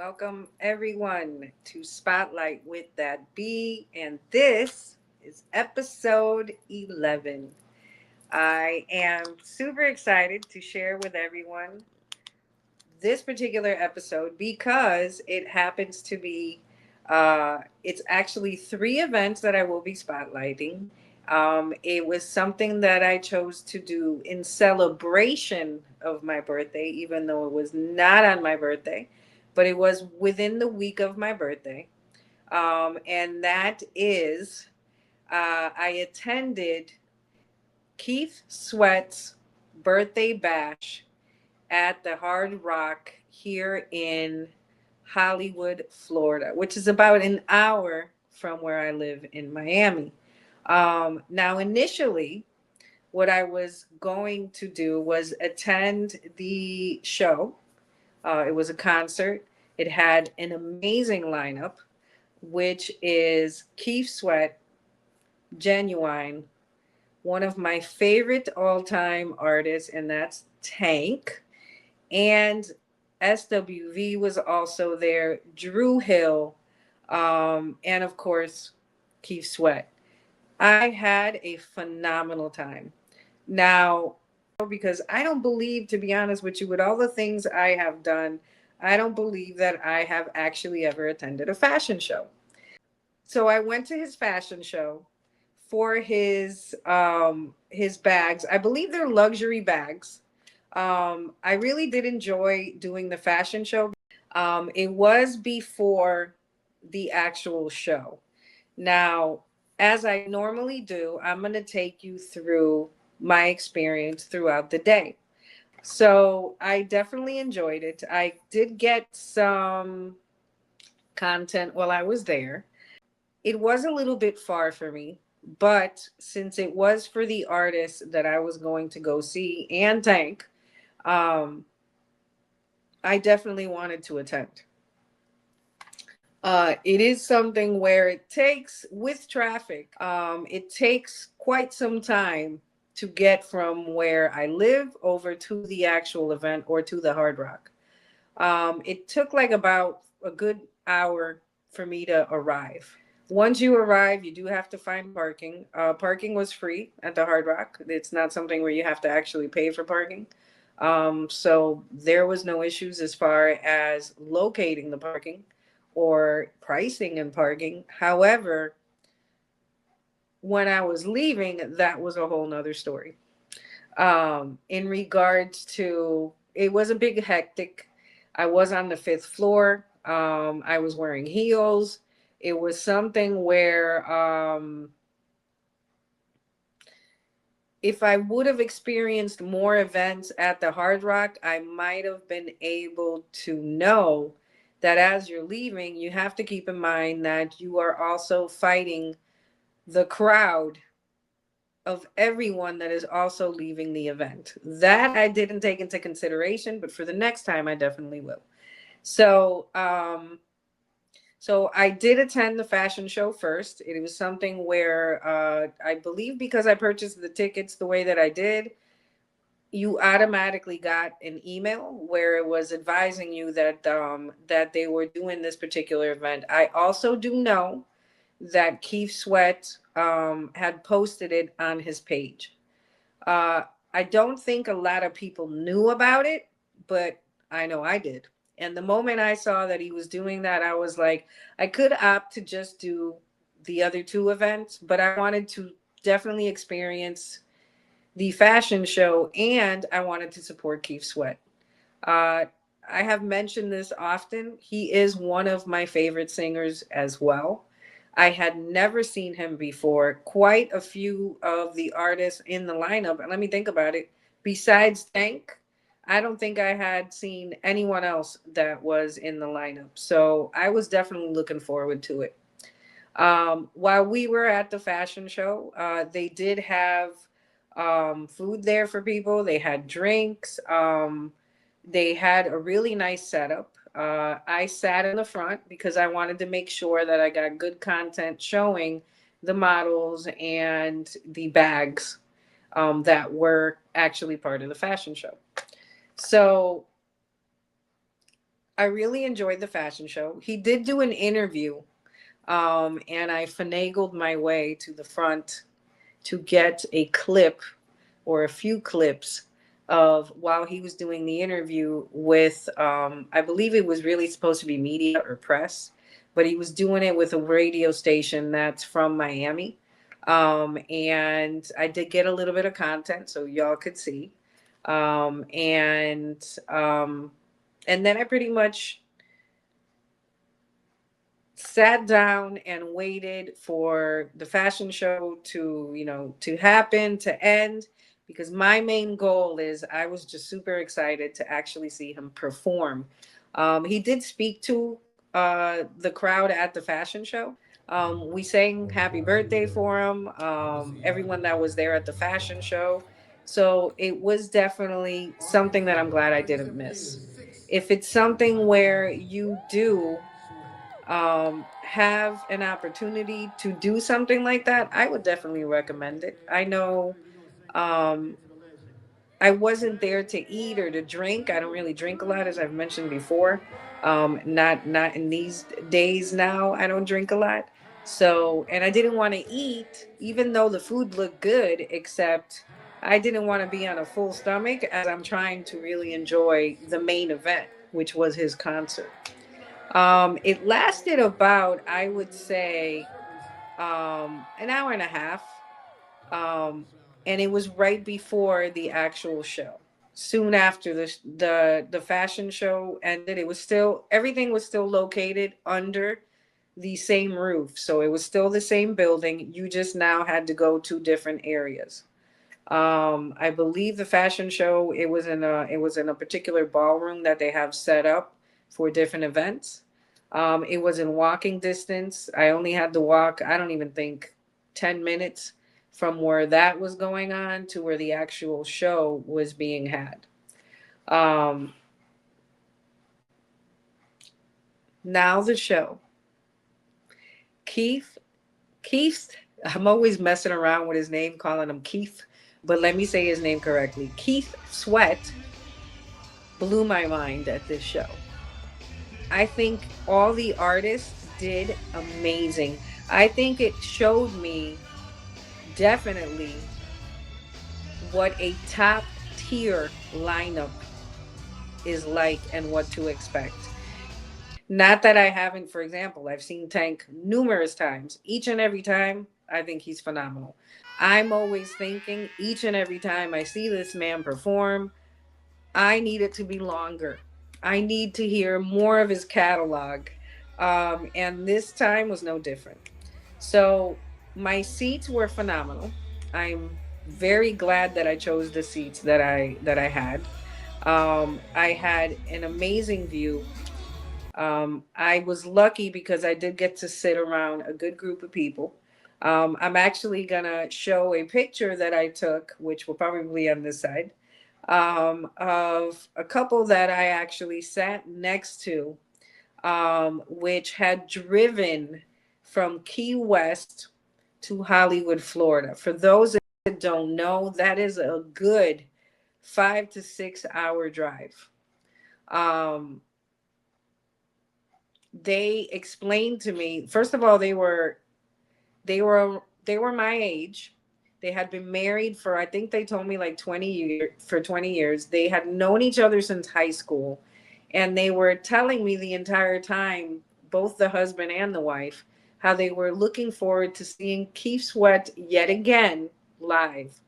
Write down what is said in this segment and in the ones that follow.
Welcome everyone to Spotlight with that B, and this is episode 11. I am super excited to share with everyone this particular episode because it happens to be it's actually three events that I will be spotlighting. It was something that I chose to do in celebration of my birthday, even though it was not on my birthday, but it was within the week of my birthday. And that is, I attended Keith Sweat's birthday bash at the Hard Rock here in Hollywood, Florida, which is about an hour from where I live in Miami. Now, initially, what I was going to do was attend the show. It was a concert. It had an amazing lineup, which is Keith Sweat, Genuine, one of my favorite all time artists, and that's Tank. And SWV was also there, Drew Hill, and of course, Keith Sweat. I had a phenomenal time. Now, because I don't believe, to be honest with you, with all the things I have done, I don't believe that I have actually ever attended a fashion show. So I went to his fashion show for his bags. I believe they're luxury bags. I really did enjoy doing the fashion show. It was before the actual show. Now, as I normally do, I'm going to take you through my experience throughout the day. So I definitely enjoyed it. I did get some content while I was there. It was a little bit far for me, but since it was for the artist that I was going to go see and Tank, um, I definitely wanted to attend. It is something where it takes, with traffic, it takes quite some time to get from where I live over to the actual event or to the Hard Rock. It took like about a good hour for me to arrive. Once you arrive, you do have to find parking. Parking was free at the Hard Rock. It's not something where you have to actually pay for parking. So there was no issues as far as locating the parking or pricing and parking. However, when I was leaving, that was a whole nother story. In regards to, it was a big hectic. I was on the fifth floor. I was wearing heels. It was something where if I would have experienced more events at the Hard Rock, I might have been able to know that as you're leaving, you have to keep in mind that you are also fighting the crowd of everyone that is also leaving the event. That I didn't take into consideration, but for the next time, I definitely will. So, so I did attend the fashion show first. It was something where I believe because I purchased the tickets the way that I did, you automatically got an email where it was advising you that they were doing this particular event. I also do know that Keith Sweat had posted it on his page. Uh, I don't think a lot of people knew about it, but I know I did. And the moment I saw that he was doing that, I was like, I could opt to just do the other two events, but I wanted to definitely experience the fashion show and I wanted to support Keith Sweat. Uh, I have mentioned this often. He is one of my favorite singers as well. I had never seen him before. Quite a few of the artists in the lineup, and let me think about it, besides Tank, I don't think I had seen anyone else that was in the lineup. So I was definitely looking forward to it. While we were at the fashion show, they did have food there for people. They had drinks. They had a really nice setup. I sat in the front because I wanted to make sure that I got good content showing the models and the bags that were actually part of the fashion show. So I really enjoyed the fashion show. He did do an interview, and I finagled my way to the front to get a clip or a few clips of while he was doing the interview with, I believe it was really supposed to be media or press, but he was doing it with a radio station that's from Miami. And I did get a little bit of content so y'all could see. Um, and um, and then I pretty much sat down and waited for the fashion show to, to happen, to end, because my main goal is I was just super excited to actually see him perform. He did speak to the crowd at the fashion show. We sang happy birthday for him, everyone that was there at the fashion show. So it was definitely something that I'm glad I didn't miss. If it's something where you do have an opportunity to do something like that, I would definitely recommend it. I know um, I wasn't there to eat or to drink. I don't really drink a lot, as I've mentioned before. Not in these days now. I don't drink a lot. So, and I didn't want to eat, even though the food looked good, except I didn't want to be on a full stomach as I'm trying to really enjoy the main event, which was his concert. It lasted about, I would say, an hour and a half. Um, and it was right before the actual show. Soon after the fashion show ended, it was still everything was still located under the same roof. So it was still the same building. You just now had to go to different areas. I believe the fashion show it was in a particular ballroom that they have set up for different events. It was in walking distance. I only had to walk, I don't even think 10 minutes from where that was going on to where the actual show was being had. Um, Now the show. Keith, Keith, I'm always messing around with his name, calling him Keith, but let me say his name correctly. Keith Sweat blew my mind at this show. I think all the artists did amazing. I think it showed me definitely what a top tier lineup is like and what to expect. Not that I haven't, for example, I've seen Tank numerous times. Each and every time, I think he's phenomenal. I'm always thinking each and every time I see this man perform, I need it to be longer. I need to hear more of his catalog. And this time was no different. So my seats were phenomenal. I'm very glad that I chose the seats that I had. I had an amazing view. I was lucky because I did get to sit around a good group of people. I'm actually gonna show a picture that I took, which will probably be on this side, of a couple that I actually sat next to, which had driven from Key West to Hollywood, Florida. For those that don't know, that is a good 5 to 6 hour drive. Um, they explained to me, first of all, they were my age. They had been married for, I think they told me, like 20 years. For 20 years they had known each other since high school, and they were telling me the entire time, both the husband and the wife, how they were looking forward to seeing Keith Sweat yet again live.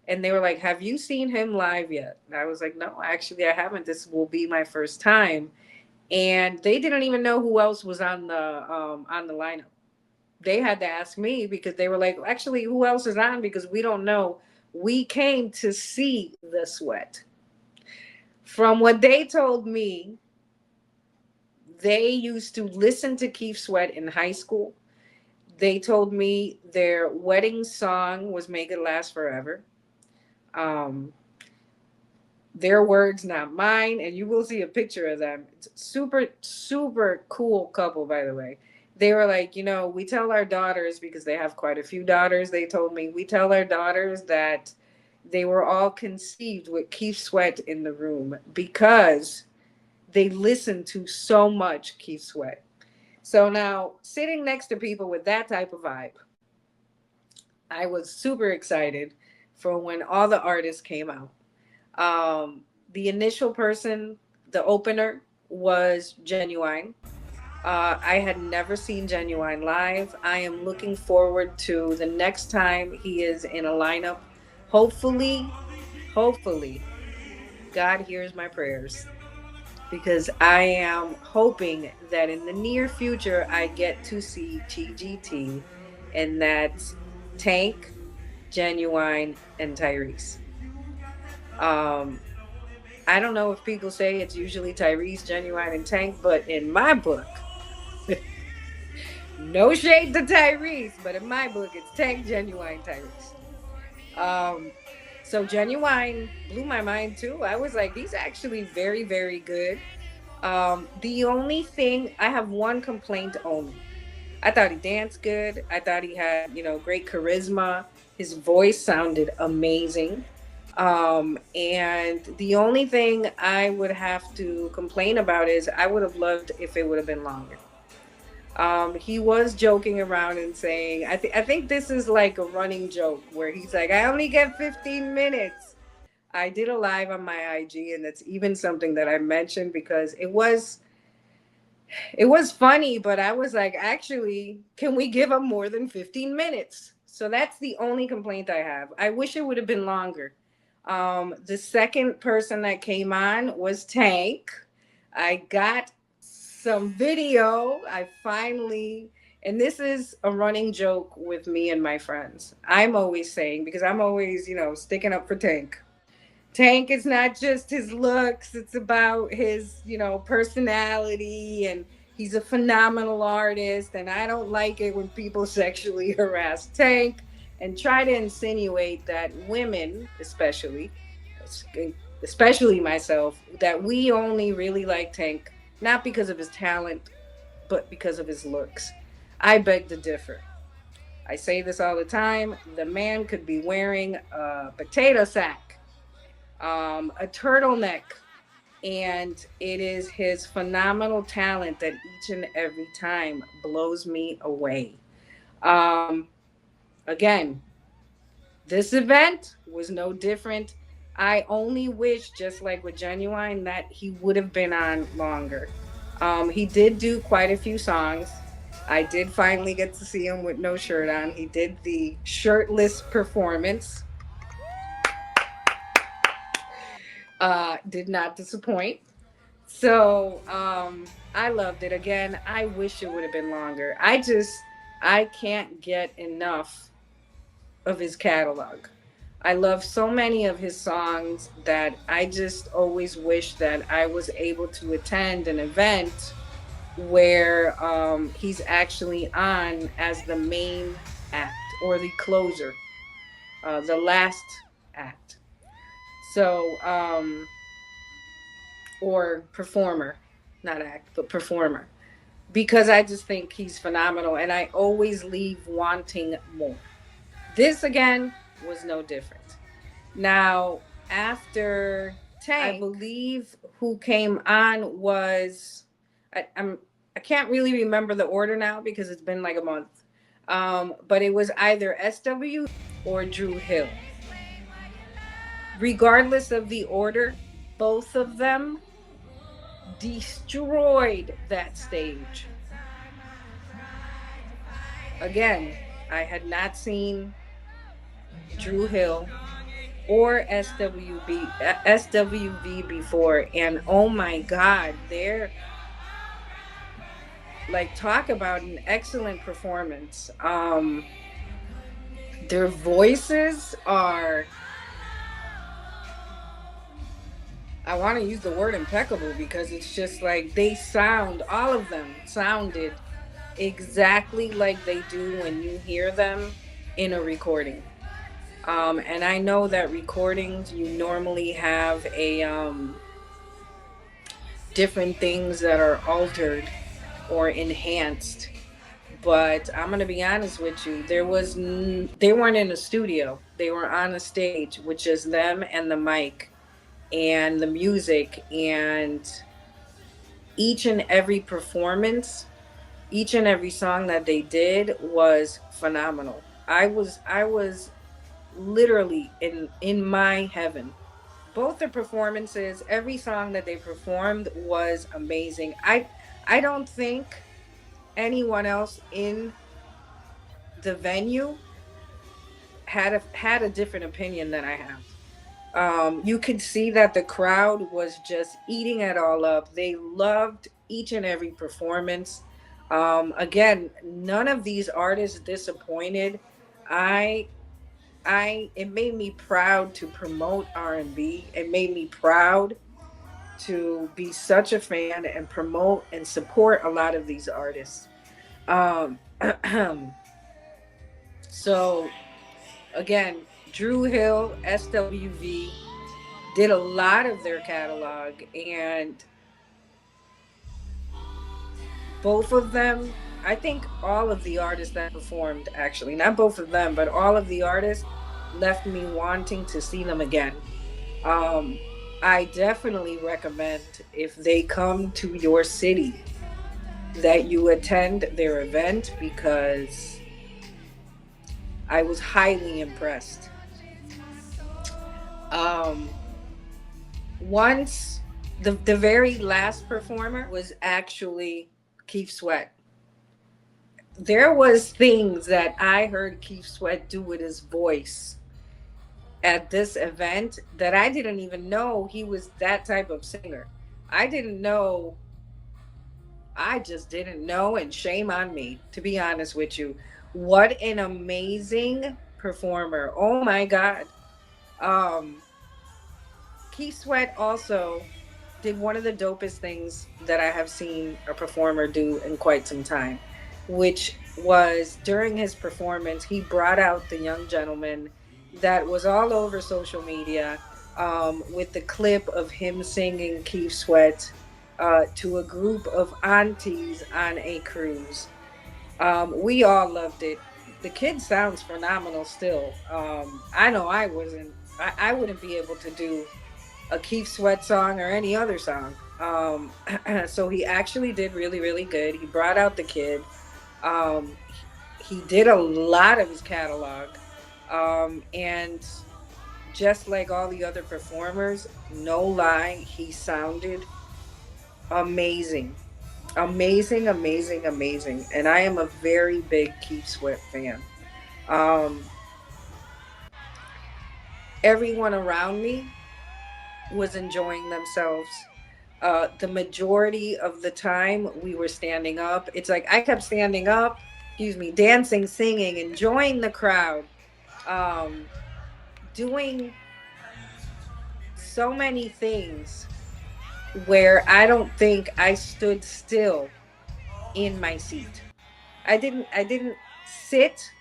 And they were like, have you seen him live yet? And I was like, no, actually I haven't. This will be my first time. And they didn't even know who else was on the lineup. They had to ask me because they were like, actually, who else is on? Because we don't know. We came to see the Sweat. From what they told me, they used to listen to Keith Sweat in high school. They told me their wedding song was Make It Last Forever. Um, their words, not mine. And you will see a picture of them. It's super, super cool couple, by the way. They were like, we tell our daughters, because they have quite a few daughters, they told me, we tell our daughters that they were all conceived with Keith Sweat in the room because they listen to so much Keith Sweat. So now, sitting next to people with that type of vibe, I was super excited for when all the artists came out. The initial person, the opener, was Genuine. I had never seen Genuine live. I am looking forward to the next time he is in a lineup. Hopefully, hopefully, God hears my prayers, because I am hoping that in the near future I get to see TGT, and that's Tank, Genuine, and Tyrese. Um, I don't know if people say it's usually Tyrese, Genuine, and Tank, but in my book, no shade to Tyrese, but in my book, it's Tank, Genuine, Tyrese. So Genuine blew my mind too. I was like, he's actually very, very good. The only thing, I have one complaint only. I thought he danced good. I thought he had, great charisma. His voice sounded amazing. And the only thing I would have to complain about is I would have loved if it would have been longer. He was joking around and saying, I think this is like a running joke where he's like, I only get 15 minutes. I did a live on my IG, and that's even something that I mentioned because it was funny, but I was like, actually, can we give him more than 15 minutes? So that's the only complaint I have. I wish it would have been longer. The second person that came on was Tank. I got some video. I finally, and this is a running joke with me and my friends. I'm always saying, because I'm always, sticking up for Tank. Tank is not just his looks, it's about his, personality, and he's a phenomenal artist. And I don't like it when people sexually harass Tank and try to insinuate that women, especially myself, that we only really like Tank not because of his talent, but because of his looks. I beg to differ. I say this all the time. The man could be wearing a potato sack, a turtleneck, and it is his phenomenal talent that each and every time blows me away. Um, Again, this event was no different. I only wish, just like with Genuine, that he would have been on longer. He did do quite a few songs. I did finally get to see him with no shirt on. He did the shirtless performance. Did not disappoint. So I loved it. Again, I wish it would have been longer. I can't get enough of his catalog. I love so many of his songs that I just always wish that I was able to attend an event where he's actually on as the main act or the closer, the last act. So, or performer, not act, but performer. Because I just think he's phenomenal and I always leave wanting more. This again was no different. Now, after Tank, I believe who came on was I can't really remember the order now because it's been like a month. But it was either SW or Drew Hill. Regardless of the order, both of them destroyed that stage. Again, I had not seen Drew Hill or SWV before, and oh my God, they're like, talk about an excellent performance. Their voices are, I want to use the word impeccable because it's just like all of them sounded exactly like they do when you hear them in a recording. And I know that recordings, you normally have a different things that are altered or enhanced. But I'm gonna be honest with you, they weren't in a studio. They were on a stage with just them and the mic and the music, and each and every performance, each and every song that they did was phenomenal. I was literally in my heaven. Both the performances, every song that they performed was amazing. I don't think anyone else in the venue had a different opinion than I have. You could see that the crowd was just eating it all up. They loved each and every performance. Again, none of these artists disappointed. I it made me proud to promote R&B. It made me proud to be such a fan and promote and support a lot of these artists. Um, so again, Drew Hill, SWV did a lot of their catalog, and both of them, I think all of the artists that performed, actually, not both of them, but all of the artists left me wanting to see them again. Um, I definitely recommend, if they come to your city, that you attend their event, because I was highly impressed. Um, Once the very last performer was actually Keith Sweat. There was things that I heard Keith Sweat do with his voice at this event that I didn't even know he was that type of singer. I didn't know. I just didn't know, and shame on me, to be honest with you. What an amazing performer. Oh my God. Um, Keith Sweat also did one of the dopest things that I have seen a performer do in quite some time, which was during his performance, he brought out the young gentleman that was all over social media, with the clip of him singing Keith Sweat to a group of aunties on a cruise. We all loved it. The kid sounds phenomenal still. I know I wouldn't be able to do a Keith Sweat song or any other song. So he actually did really, really good. He brought out the kid. He did a lot of his catalog. And just like all the other performers, no lie, he sounded amazing. Amazing, amazing, amazing. And I am a very big Keith Sweat fan. Um, Everyone around me was enjoying themselves. The majority of the time we were standing up. It's like I kept standing up, excuse me, dancing, singing, enjoying the crowd, um, doing so many things where I don't think I stood still in my seat. I didn't sit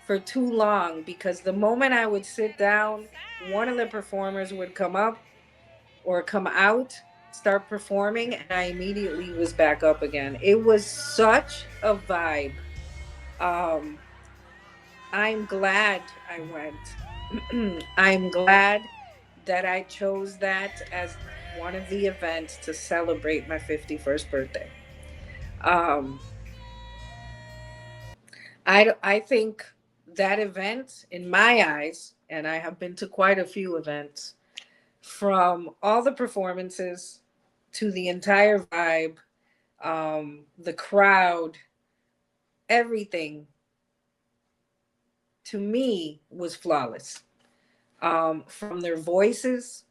for too long, because the moment I would sit down, one of the performers would come up or come out, start performing, and I immediately was back up again. It was such a vibe. Um, I'm glad I went. I'm glad that I chose that as one of the events to celebrate my 51st birthday. Um, I think that event, in my eyes, and I have been to quite a few events, from all the performances to the entire vibe, the crowd, everything to me was flawless. From their voices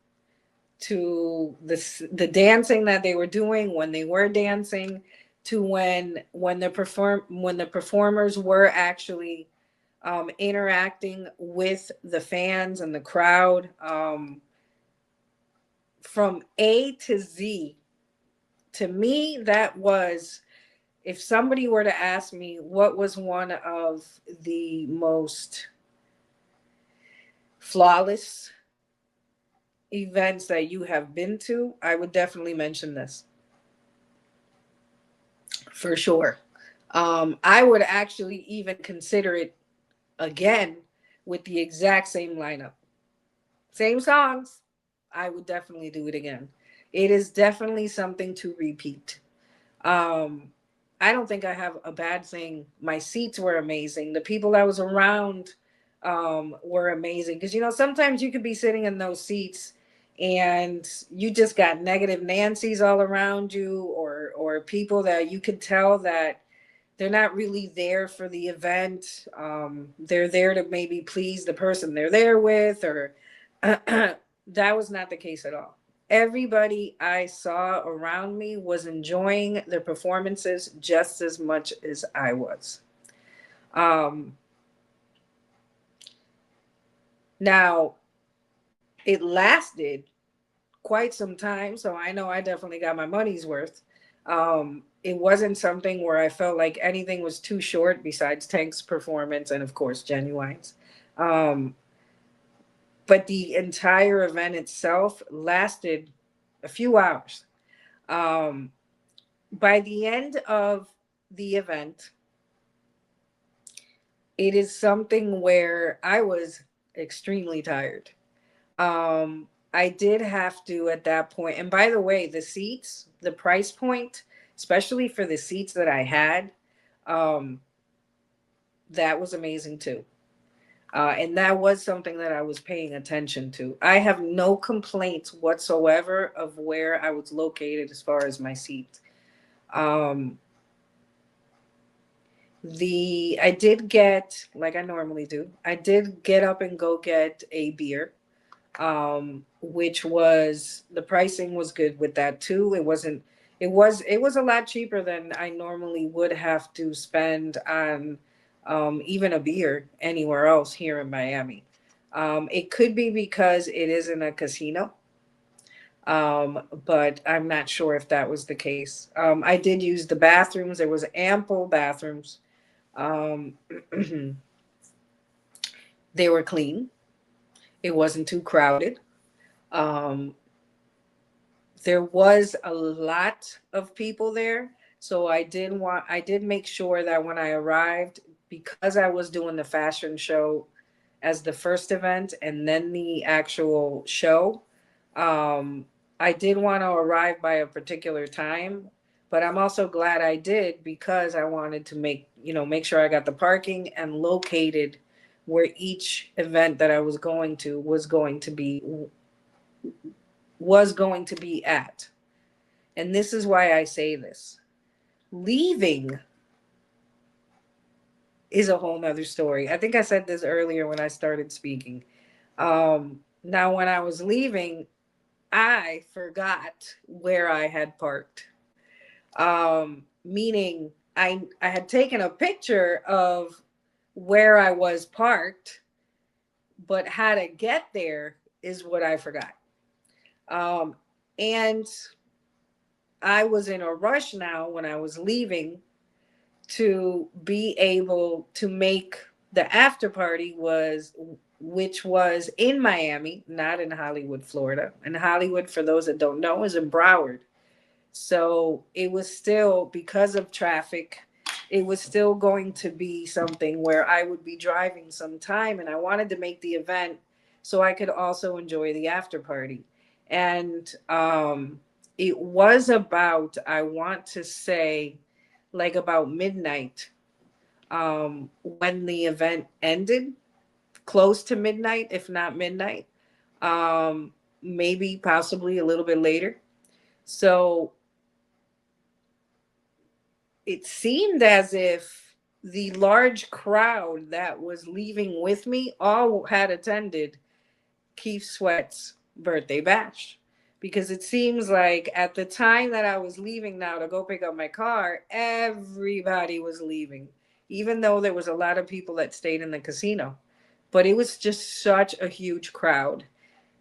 to the dancing that they were doing when they were dancing, to when the performers were actually interacting with the fans and the crowd, from A to Z. To me, that was, if somebody were to ask me what was one of the most flawless events that you have been to, I would definitely mention this for sure. I would actually even consider it again with the exact same lineup, same songs. I would definitely do it again. It is definitely something to repeat. Um, I don't think I have a bad thing. My seats were amazing. The people I was around were amazing. Because, you know, sometimes you could be sitting in those seats and you just got negative Nancy's all around you, or people that you could tell that they're not really there for the event. They're there to maybe please the person they're there with, or that was not the case at all. Everybody I saw around me was enjoying the performances just as much as I was. Um, Now, it lasted quite some time, so I know I definitely got my money's worth. It wasn't something where I felt like anything was too short besides Tank's performance and, of course, Genuine's. Um, but the entire event itself lasted a few hours. Um, by the end of the event, it is something where I was extremely tired. I did have to at that point, and by the way, the seats, the price point, especially for the seats that I had, um, that was amazing too. And that was something that I was paying attention to. I have no complaints whatsoever of where I was located as far as my seats. Um, the I did get, like I normally do, I did get up and go get a beer, which was, the pricing was good with that too. It wasn't, it was a lot cheaper than I normally would have to spend on even a beer anywhere else here in Miami. It could be because it isn't a casino, but I'm not sure if that was the case. I did use the bathrooms. There was ample bathrooms. Um, they were clean. It wasn't too crowded. Um, there was a lot of people there, so I did make sure that when I arrived, because I was doing the fashion show as the first event and then the actual show, um I did want to arrive by a particular time, but I'm also glad I did, because I wanted to make sure I got the parking and located where each event that I was going to be at. And this is why I say this. Leaving is a whole nother story. I think I said this earlier when I started speaking. Now, when I was leaving, I forgot where I had parked. Meaning, I had taken a picture of where I was parked, but how to get there is what I forgot. Um, and I was in a rush now when I was leaving to be able to make the after party, which was in Miami, not in Hollywood, Florida. And Hollywood, for those that don't know, is in Broward. So it was still, because of traffic, it was still going to be something where I would be driving some time, and I wanted to make the event so I could also enjoy the after party. And it was about, I want to say, like about midnight, when the event ended, close to midnight, if not midnight, um, maybe possibly a little bit later. So it seemed as if the large crowd that was leaving with me all had attended Keith Sweat's birthday bash, because it seems like at the time that I was leaving now to go pick up my car, everybody was leaving, even though there was a lot of people that stayed in the casino. But it was just such a huge crowd.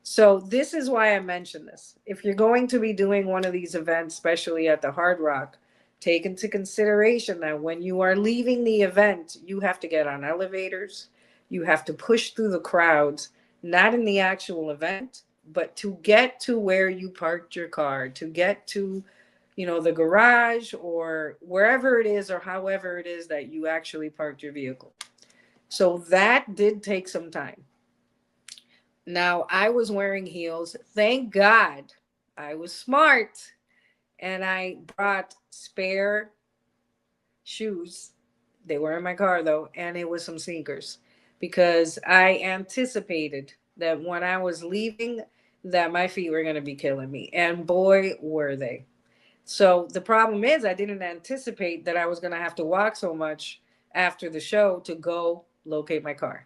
So this is why I mention this. If you're going to be doing one of these events, especially at the Hard Rock, take into consideration that when you are leaving the event, you have to get on elevators, you have to push through the crowds, not in the actual event, but to get to where you parked your car, to get to, the garage or wherever it is, or however it is that you actually parked your vehicle. So that did take some time. Now, I was wearing heels. Thank God I was smart and I brought spare shoes. They were in my car though, and it was some sneakers because I anticipated that when I was leaving that my feet were going to be killing me, and boy were they. So the problem is I didn't anticipate that I was going to have to walk so much after the show to go locate my car.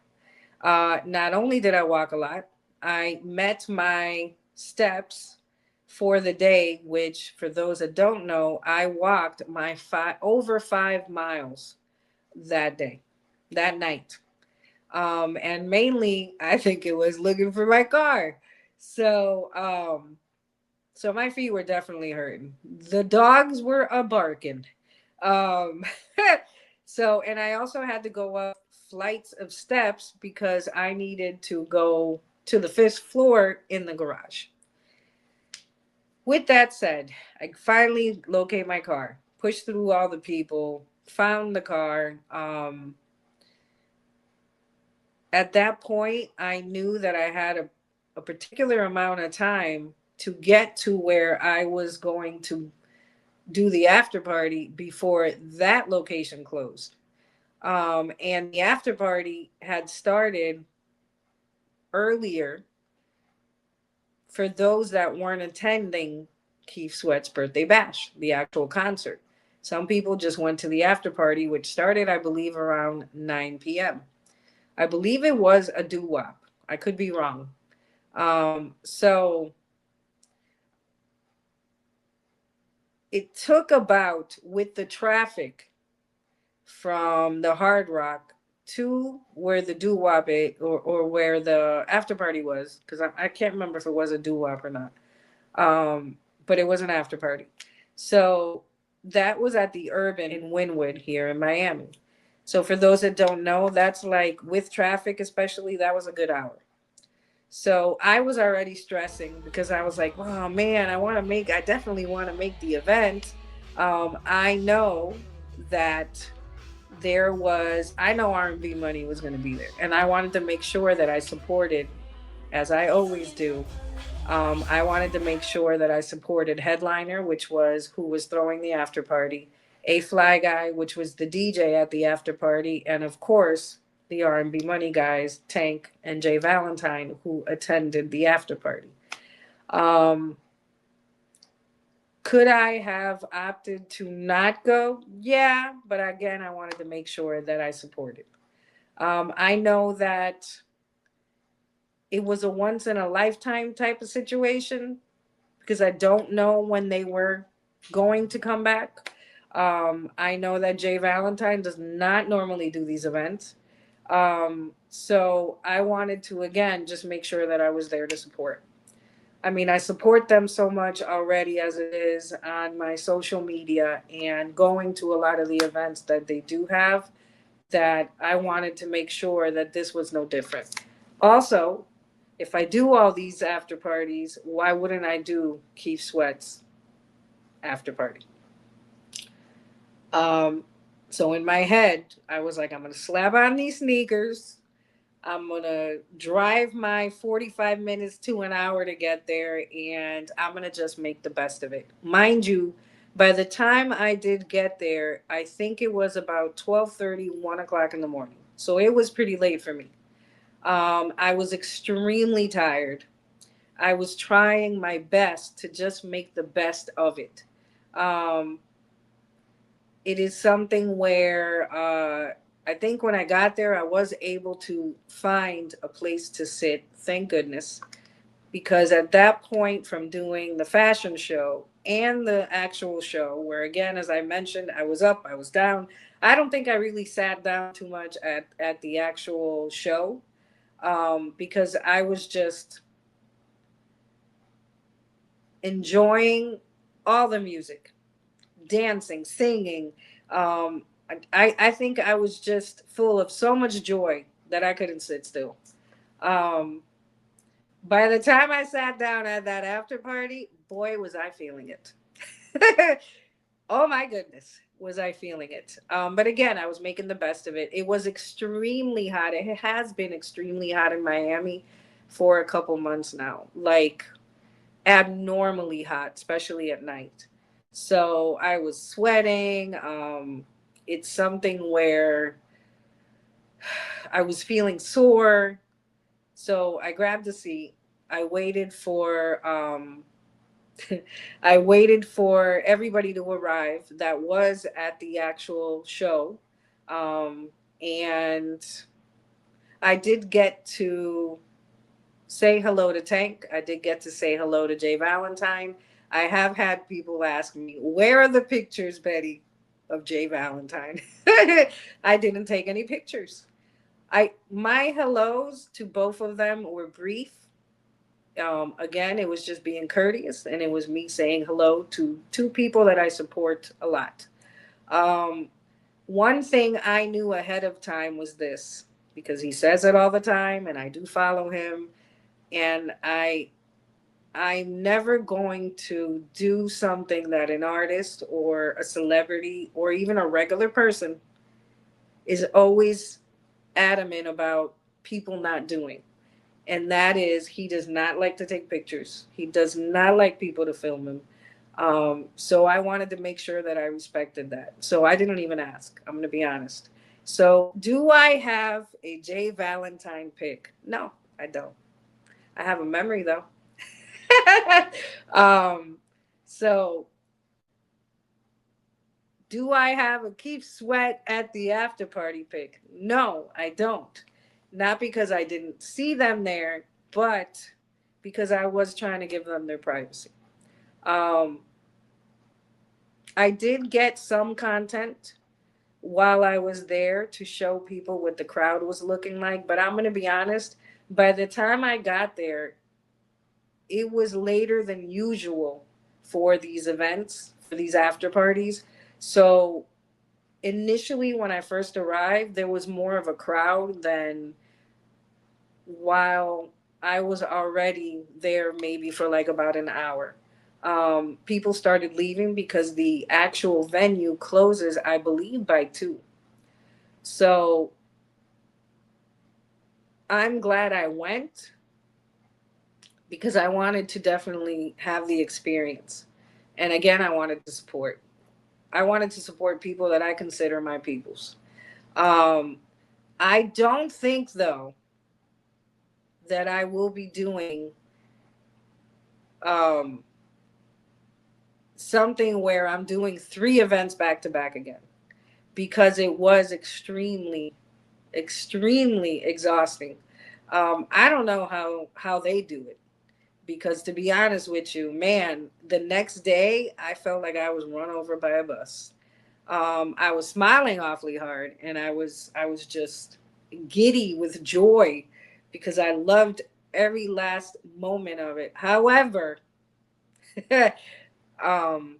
Not only did I walk a lot, I met my steps for the day, which for those that don't know, I walked my over 5 miles that day, that night. And mainly I think it was looking for my car. So, so my feet were definitely hurting. The dogs were a barking. Um, so, and I also had to go up flights of steps because I needed to go to the fifth floor in the garage. With that said, I finally locate my car, pushed through all the people, found the car. At that point, I knew that I had a particular amount of time to get to where I was going to do the after party before that location closed. And the after party had started earlier for those that weren't attending Keith Sweat's birthday bash, the actual concert. Some people just went to the after party, which started, I believe, around 9 p.m. I believe it was a doo wop. I could be wrong. So it took about, with the traffic from the Hard Rock to where the doo wop or where the after party was, because I can't remember if it was a doo wop or not. But it was an after party. So that was at the Urban in Wynwood here in Miami. So for those that don't know, that's like with traffic, especially, that was a good hour. So I was already stressing because I was like, oh man, I definitely want to make the event. I know that I know R&B Money was going to be there. And I wanted to make sure that I supported, as I always do. I wanted to make sure that I supported Headliner, which was who was throwing the after party, A Fly Guy, which was the DJ at the after party, and of course the R&B Money guys, Tank and Jay Valentine, who attended the after party. Um, could I have opted to not go? Yeah, but again, I wanted to make sure that I supported. I know that it was a once in a lifetime type of situation because I don't know when they were going to come back. I know that Jay Valentine does not normally do these events. So I wanted to, again, just make sure that I was there to support. I mean, I support them so much already as it is on my social media and going to a lot of the events that they do have, that I wanted to make sure that this was no different. Also, if I do all these after parties, why wouldn't I do Keith Sweat's after party? Um, so in my head, I was like, I'm gonna slap on these sneakers. I'm gonna drive my 45 minutes to an hour to get there, and I'm gonna just make the best of it. Mind you, by the time I did get there, I think it was about 12:30, 1 o'clock in the morning. So it was pretty late for me. I was extremely tired. I was trying my best to just make the best of it. Um, it is something where I think when I got there, I was able to find a place to sit. Thank goodness. Because at that point, from doing the fashion show and the actual show, where again, as I mentioned, I was up, I was down. I don't think I really sat down too much at the actual show because I was just enjoying all the music, dancing, singing. I think I was just full of so much joy that I couldn't sit still. Um, by the time I sat down at that after party, boy, was I feeling it. Oh my goodness, was I feeling it. But again, I was making the best of it. It was extremely hot. It has been extremely hot in Miami for a couple months now, like abnormally hot, especially at night. So I was sweating. It's something where I was feeling sore. So I grabbed a seat. I waited for I waited for everybody to arrive that was at the actual show. Um, and I did get to say hello to Tank. I did get to say hello to Jay Valentine. I have had people ask me, "Where are the pictures, Betty, of Jay Valentine?" I didn't take any pictures. My hellos to both of them were brief. Again, it was just being courteous, and it was me saying hello to two people that I support a lot. Um, One thing I knew ahead of time was this, because he says it all the time, and I do follow him, and I'm never going to do something that an artist or a celebrity or even a regular person is always adamant about people not doing. And that is, he does not like to take pictures. He does not like people to film him. So I wanted to make sure that I respected that. So I didn't even ask. I'm going to be honest. So, do I have a Jay Valentine pic? No, I don't. I have a memory though. um, so do I have a Keith Sweat at the after party pic? No, I don't. Not because I didn't see them there, but because I was trying to give them their privacy. Um, I did get some content while I was there to show people what the crowd was looking like, but I'm going to be honest, by the time I got there, it was later than usual for these events, for these after parties. So initially, when I first arrived, there was more of a crowd than while I was already there, maybe for like about an hour. People started leaving because the actual venue closes, I believe, by 2. So I'm glad I went because I wanted to definitely have the experience. And again, I wanted to support. I wanted to support people that I consider my peoples. Um, I don't think, though, that I will be doing um, something where I'm doing 3 events back to back again, because it was extremely, extremely exhausting. I don't know how they do it, because to be honest with you, man, the next day I felt like I was run over by a bus. I was smiling awfully hard, and I was just giddy with joy because I loved every last moment of it. However, um,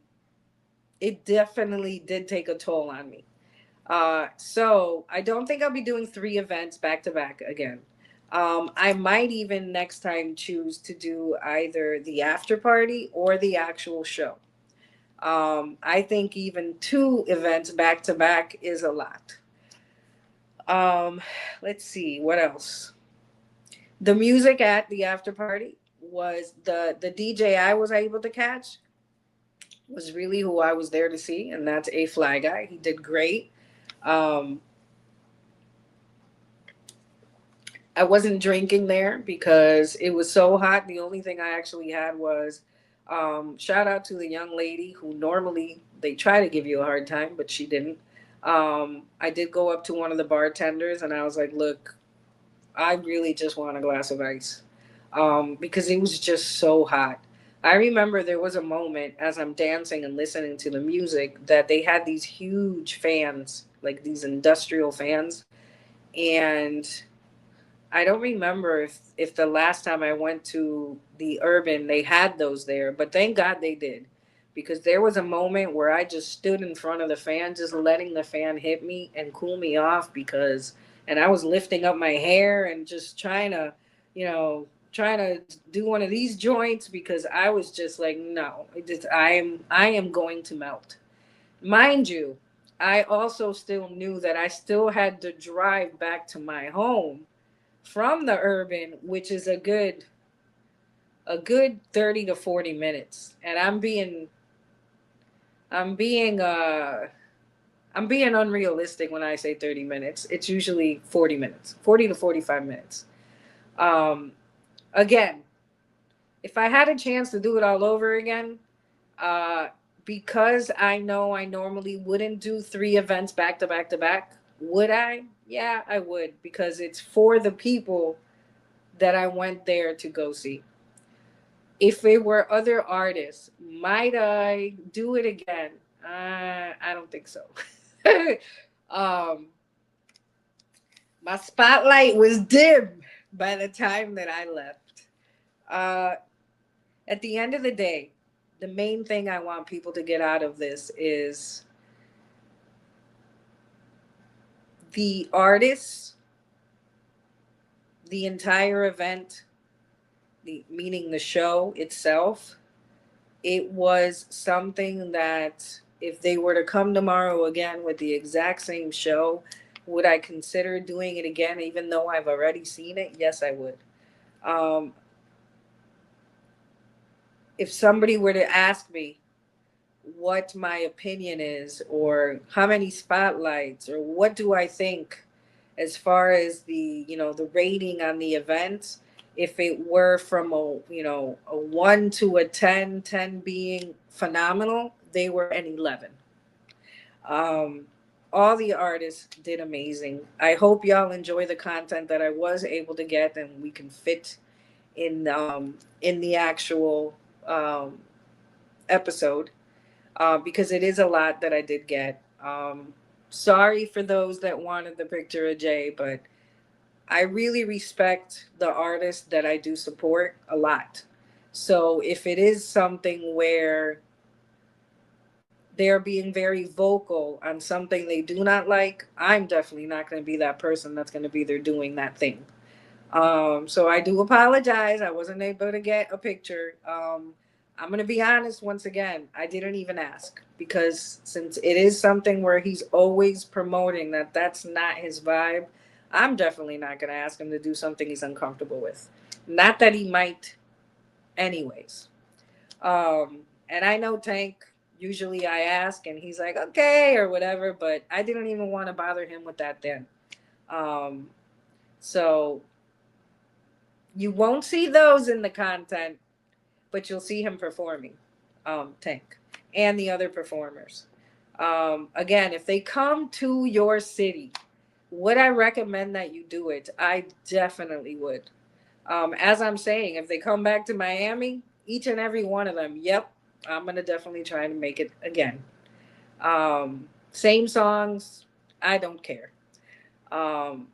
it definitely did take a toll on me. So I don't think I'll be doing 3 events back to back again. I might even next time choose to do either the after party or the actual show. I think even 2 events back to back is a lot. Um, let's see what else. The music at the after party was the DJ I was able to catch was really who I was there to see, and that's A Fly Guy. He did great. Um, I wasn't drinking there because it was so hot. The only thing I actually had was shout out to the young lady who normally they try to give you a hard time, but she didn't. I did go up to one of the bartenders and I was like, "Look, I really just want a glass of ice," because it was just so hot. I remember there was a moment as I'm dancing and listening to the music that they had these huge fans, like these industrial fans, and I don't remember if the last time I went to the urban they had those there, but thank God they did. Because there was a moment where I just stood in front of the fan, just letting the fan hit me and cool me off, because and I was lifting up my hair and just trying to, trying to do one of these joints because I was just like, no, I am going to melt. Mind you, I also still knew that I still had to drive back to my home from the urban, which is a good 30 to 40 minutes. And I'm being I'm being I'm being unrealistic when I say 30 minutes. It's usually 40 minutes, 40 to 45 minutes. Um, Again, if I had a chance to do it all over again, uh, because I know I normally wouldn't do three events back to back to back, would I? Yeah, I would, because it's for the people that I went there to go see. If it were other artists, might I do it again? I don't think so. um, my spotlight was dim by the time that I left. Uh, at the end of the day, the main thing I want people to get out of this is the artists, the entire event, meaning the show itself. It was something that if they were to come tomorrow again with the exact same show, would I consider doing it again, even though I've already seen it? Yes, I would. Um, if somebody were to ask me what my opinion is, or how many spotlights, or what do I think as far as the rating on the event, if it were from a 1 to a 10, 10 being phenomenal, they were an 11. um all the artists did amazing. I hope y'all enjoy the content that I was able to get and we can fit in the actual um episode, because it is a lot that I did get. Sorry for those that wanted the picture of Jay, but I really respect the artists that I do support a lot. So if it is something where they're being very vocal on something they do not like, I'm definitely not going to be that person that's going to be there doing that thing. So I do apologize. I wasn't able to get a picture. I'm gonna be honest once again. I didn't even ask, because since it is something where he's always promoting that that's not his vibe, I'm definitely not gonna ask him to do something he's uncomfortable with. Not that he might, anyways. And I know Tank. Usually I ask and he's like okay or whatever, but I didn't even want to bother him with that then. Um, so you won't see those in the content, but you'll see him performing, Tank, and the other performers. Again, if they come to your city, would I recommend that you do it? I definitely would. As I'm saying, if they come back to Miami, each and every one of them, yep, I'm going to definitely try to make it again. Same songs, I don't care. um,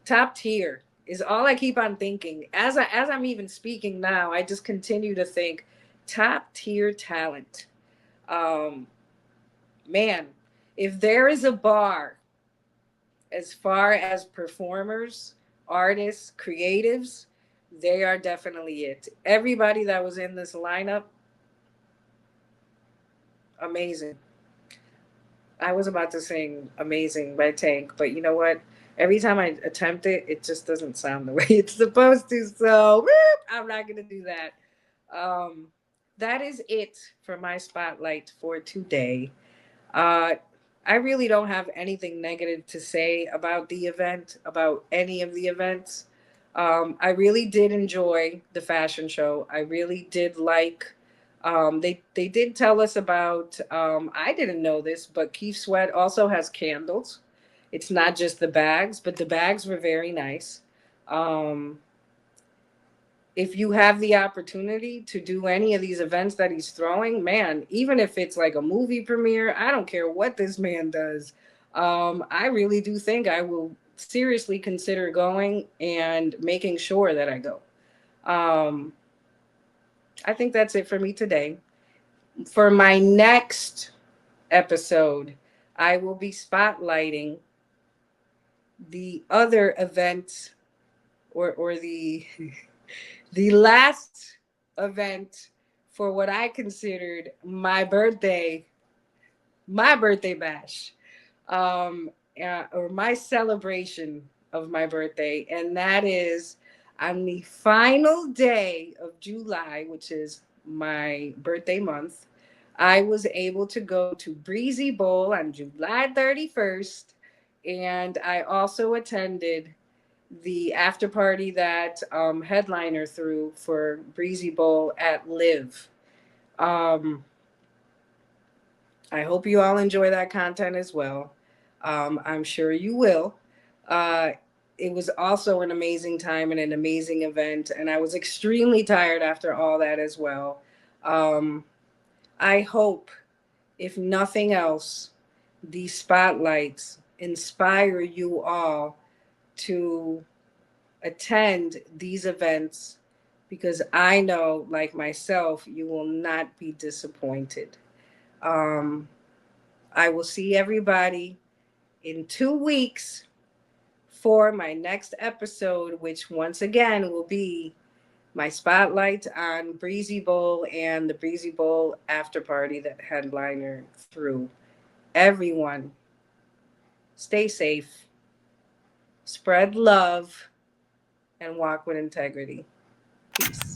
Top tier is all I keep on thinking. As I'm even speaking now, I just continue to think top tier talent. Um, Man, if there is a bar as far as performers, artists, creatives, they are definitely it. Everybody that was in this lineup, amazing. I was about to sing Amazing by Tank, but you know what? Every time I attempt it, it just doesn't sound the way it's supposed to. So I'm not going to do that. Um, that is it for my spotlight for today. Uh, I really don't have anything negative to say about the event, about any of the events. I really did enjoy the fashion show. I really did like. They did tell us about. I didn't know this, but Keith Sweat also has candles. It's not just the bags, but the bags were very nice. Um, if you have the opportunity to do any of these events that he's throwing, man, even if it's like a movie premiere, I don't care what this man does. I really do think I will seriously consider going and making sure that I go. Um, I think that's it for me today. For my next episode, I will be spotlighting the other event, or the last event for what I considered my birthday bash, um, or my celebration of my birthday, and that is on the final day of July, which is my birthday month. I was able to go to Breezy Bowl on July 31st, and I also attended the after party that Headliner threw for Breezy Bowl at Live. Um, I hope you all enjoy that content as well. I'm sure you will. Uh, it was also an amazing time and an amazing event, and I was extremely tired after all that as well. Um, I hope, if nothing else, these spotlights inspire you all to attend these events, because I know, like myself, you will not be disappointed. Um, I will see everybody in 2 weeks for my next episode, which once again will be my spotlight on Breezy Bowl and the Breezy Bowl after party that Headliner threw. Everyone, stay safe, spread love, and walk with integrity. Peace.